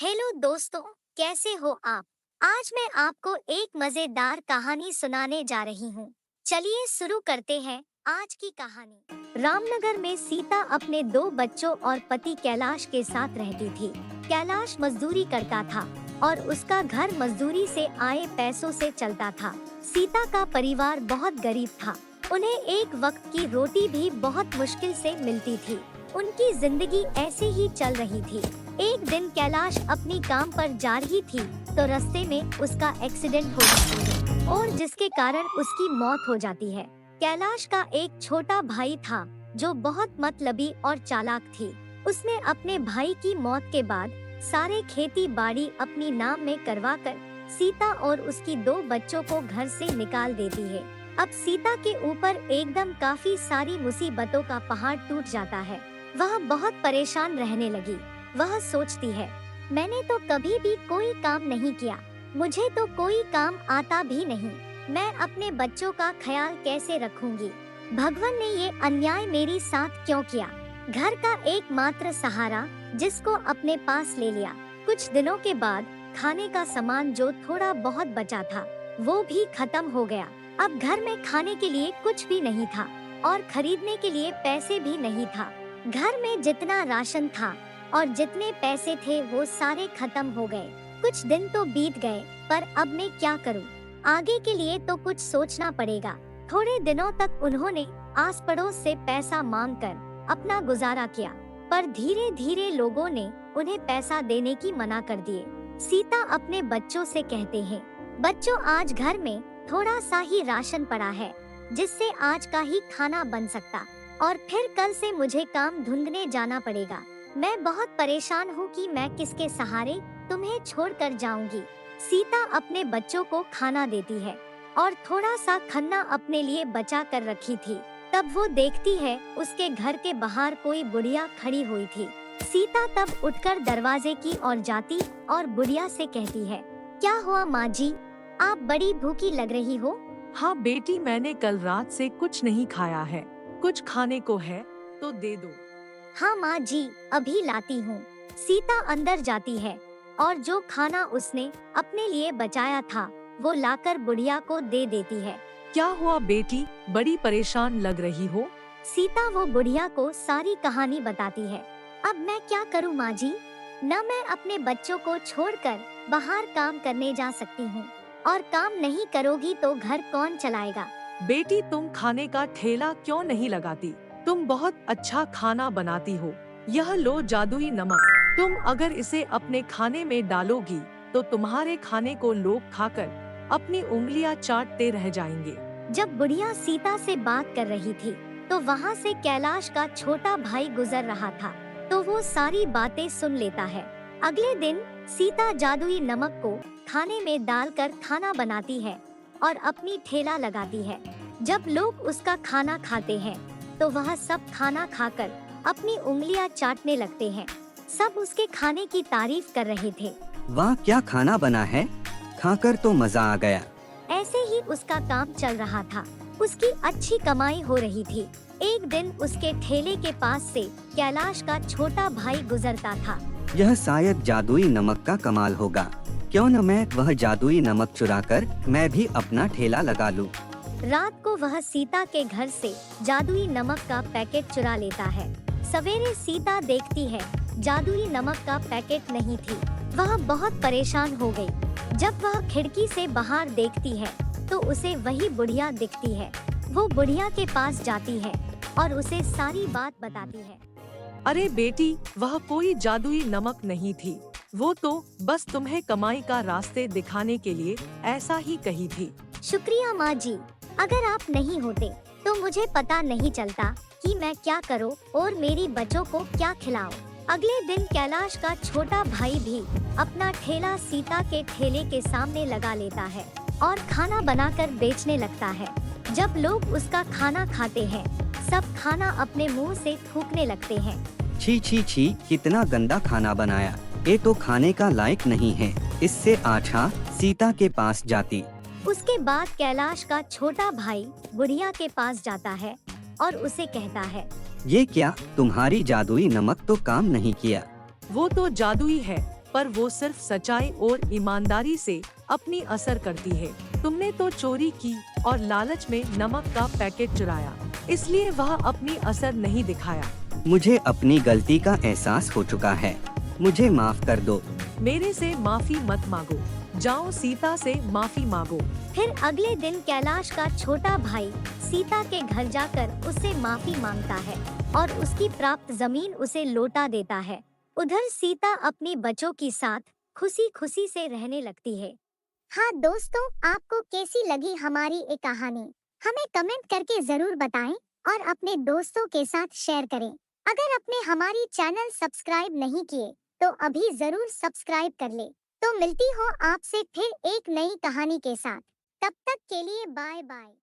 Hello दोस्तों, कैसे हो आप? आज मैं आपको एक मजेदार कहानी सुनाने जा रही हूँ। चलिए शुरू करते हैं आज की कहानी। रामनगर में सीता अपने दो बच्चों और पति कैलाश के साथ रहती थी। कैलाश मजदूरी करता था और उसका घर मजदूरी से आए पैसों से चलता था। सीता का परिवार बहुत गरीब था। उन्हें एक वक्त की रोटी भी बहुत मुश्किल से मिलती थी। उनकी जिंदगी ऐसे ही चल रही थी। एक दिन कैलाश अपनी काम पर जा रही थी तो रास्ते में उसका एक्सीडेंट हो जाता है और जिसके कारण उसकी मौत हो जाती है। कैलाश का एक छोटा भाई था जो बहुत मतलबी और चालाक थी। उसने अपने भाई की मौत के बाद सारे खेती बाड़ी अपनी नाम में करवाकर सीता और उसकी दो बच्चों को घर से निकाल देती है। अब सीता के ऊपर एकदम काफी सारी मुसीबतों का पहाड़ टूट जाता है। वह बहुत परेशान रहने लगी। वह सोचती है, मैंने तो कभी भी कोई काम नहीं किया, मुझे तो कोई काम आता भी नहीं, मैं अपने बच्चों का ख्याल कैसे रखूंगी? भगवान ने ये अन्याय मेरे साथ क्यों किया? घर का एकमात्र सहारा जिसको अपने पास ले लिया। कुछ दिनों के बाद खाने का सामान जो थोड़ा बहुत बचा था वो भी खत्म हो गया। अब घर में खाने के लिए कुछ भी नहीं था और खरीदने के लिए पैसे भी नहीं था। घर में जितना राशन था और जितने पैसे थे वो सारे खत्म हो गए। कुछ दिन तो बीत गए, पर अब मैं क्या करूं? आगे के लिए तो कुछ सोचना पड़ेगा। थोड़े दिनों तक उन्होंने आस पड़ोस से पैसा मांगकर अपना गुजारा किया, पर धीरे धीरे लोगों ने उन्हें पैसा देने की मना कर दिए। सीता अपने बच्चों से कहते हैं, बच्चों आज घर में थोड़ा सा ही राशन पड़ा है जिससे आज का ही खाना बन सकता, और फिर कल से मुझे काम ढूंढने जाना पड़ेगा। मैं बहुत परेशान हूँ कि मैं किसके सहारे तुम्हें छोड़कर जाऊंगी। सीता अपने बच्चों को खाना देती है और थोड़ा सा खन्ना अपने लिए बचा कर रखी थी। तब वो देखती है उसके घर के बाहर कोई बुढ़िया खड़ी हुई थी। सीता तब उठकर दरवाजे की ओर जाती और बुढ़िया से कहती है, क्या हुआ माँ जी, आप बड़ी भूखी लग रही हो? हाँ बेटी, मैंने कल रात से कुछ नहीं खाया है, कुछ खाने को है तो दे दो। हाँ माँ जी, अभी लाती हूँ। सीता अंदर जाती है और जो खाना उसने अपने लिए बचाया था वो लाकर बुढ़िया को दे देती है। क्या हुआ बेटी, बड़ी परेशान लग रही हो? सीता वो बुढ़िया को सारी कहानी बताती है। अब मैं क्या करूँ माँ जी, न मैं अपने बच्चों को छोड़कर बाहर काम करने जा सकती हूँ, और काम नहीं करोगी तो घर कौन चलाएगा? बेटी तुम खाने का ठेला क्यों नहीं लगाती? तुम बहुत अच्छा खाना बनाती हो। यह लो जादुई नमक, तुम अगर इसे अपने खाने में डालोगी तो तुम्हारे खाने को लोग खाकर अपनी उंगलियां चाटते रह जाएंगे। जब बुढ़िया सीता से बात कर रही थी तो वहाँ से कैलाश का छोटा भाई गुजर रहा था, तो वो सारी बातें सुन लेता है। अगले दिन सीता जादुई नमक को खाने में डालकर खाना बनाती है और अपनी ठेला लगाती है। जब लोग उसका खाना खाते हैं तो वह सब खाना खाकर अपनी उंगलियां चाटने लगते हैं। सब उसके खाने की तारीफ कर रहे थे। वाह, क्या खाना बना है, खाकर तो मजा आ गया। ऐसे ही उसका काम चल रहा था। उसकी अच्छी कमाई हो रही थी। एक दिन उसके ठेले के पास से कैलाश का छोटा भाई गुजरता था। यह शायद जादुई नमक का कमाल होगा। क्यों न मैं वह जादुई नमक चुराकर मैं भी अपना ठेला लगा लूं। रात को वह सीता के घर से जादुई नमक का पैकेट चुरा लेता है। सवेरे सीता देखती है जादुई नमक का पैकेट नहीं थी। वह बहुत परेशान हो गई। जब वह खिड़की से बाहर देखती है तो उसे वही बुढ़िया दिखती है। वो बुढ़िया के पास जाती है और उसे सारी बात बताती है। अरे बेटी, वह कोई जादुई नमक नहीं थी, वो तो बस तुम्हें कमाई का रास्ते दिखाने के लिए ऐसा ही कही थी। शुक्रिया माँ जी, अगर आप नहीं होते तो मुझे पता नहीं चलता कि मैं क्या करूं और मेरी बच्चों को क्या खिलाऊं। अगले दिन कैलाश का छोटा भाई भी अपना ठेला सीता के ठेले के सामने लगा लेता है और खाना बनाकर बेचने लगता है। जब लोग उसका खाना खाते हैं, सब खाना अपने मुंह से थूकने लगते हैं। छी छी छी, कितना गंदा खाना बनाया, ये तो खाने का लायक नहीं है। इससे अच्छा सीता के पास जाती। उसके बाद कैलाश का छोटा भाई बुढ़िया के पास जाता है और उसे कहता है, ये क्या, तुम्हारी जादुई नमक तो काम नहीं किया। वो तो जादुई है, पर वो सिर्फ सच्चाई और ईमानदारी से अपनी असर करती है। तुमने तो चोरी की और लालच में नमक का पैकेट चुराया, इसलिए वह अपनी असर नहीं दिखाया। मुझे अपनी गलती का एहसास हो चुका है, मुझे माफ कर दो। मेरे से माफी मत मांगो, जाओ सीता से माफी मांगो। फिर अगले दिन कैलाश का छोटा भाई सीता के घर जाकर उससे माफी मांगता है और उसकी प्राप्त जमीन उसे लौटा देता है। उधर सीता अपनी बच्चों के साथ खुशी खुशी से रहने लगती है। हाँ दोस्तों, आपको कैसी लगी हमारी ये कहानी? हमें कमेंट करके जरूर बताएं और अपने दोस्तों के साथ शेयर करें। अगर आपने हमारी चैनल सब्सक्राइब नहीं किए तो अभी जरूर सब्सक्राइब कर ले। तो मिलती हो आपसे फिर एक नई कहानी के साथ। तब तक के लिए बाय बाय।